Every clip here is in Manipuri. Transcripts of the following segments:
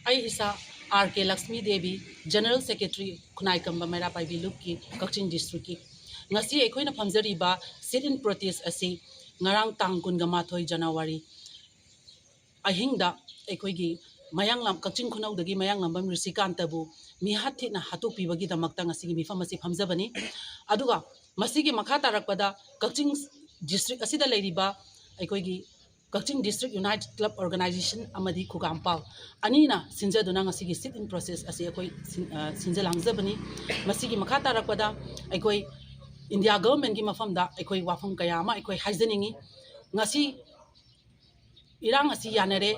आई हिस्सा आर के लक्ष्मी देवी जनरल सेक्रेटरी खुनाइकंब मेरा पाइबी लुक की कक्चिंग डिस्ट्रिक्ट की ngasi aikoina phamjariba sit in protest asi ngarang tang kunga mathoi January ahingda aikoigi mayang lam kaching khunau dagi mayang lambam risikantabu mi hathi na hatuk pibagi damakta ngasi mifam asi phamjabani aduga masigi makha tarakpada kaching district asida leiriba aikoigi Kaching District United Club Organization amadi Kugampal anina sinjaduna ngasigi sit in process asi akoi sinjalangzabani masigi makha tarakpada aikoi India government ki mafam da aikoi wafam kaya ma aikoi haizaningi ngasi irang asi yanare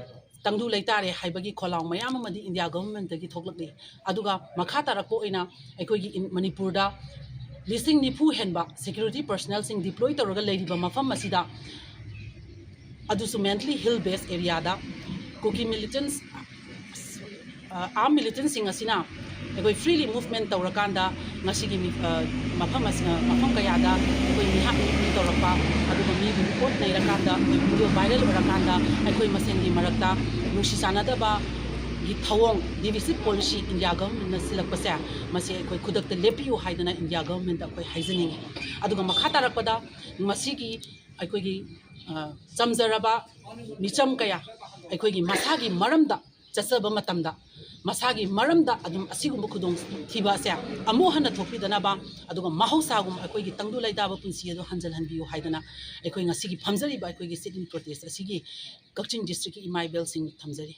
tangdu leitare haibagi kholang mayam amadi India government gi thoklakli aduga makha tarakpo ina aikoi gi Manipur da listing nipu henba security personnel sing deploy toroga leiriba mafam masida adusu mentally hill based area da Kuki militants armed militants sing asina ekoi freely movement tawrakanda ngasigi mafam kaya da ekoi miha mi tawrapa aduga mi report nairakanda video viral orakanda ekoi masengi marakta nusi sanada ba gi thawong divisive policy India government na silakpasa masi ekoi khudakta lepiu haidana India government ekoi haizaning aduga makha tarakpada masigi ekoi gi chamjaraba micham kaya aikoigi masagi maramda chasaba matamda masagi maramda adum asigum khudong thiba ase amo hana thopidana ba aduga mahosagum aikoigi tangdu laidaba punsi ado hanjal hanbiu haidana aikoi ngasigi phamjari ba aikoigi sit in protest asigi Kaching district ki imai bel sing thamjari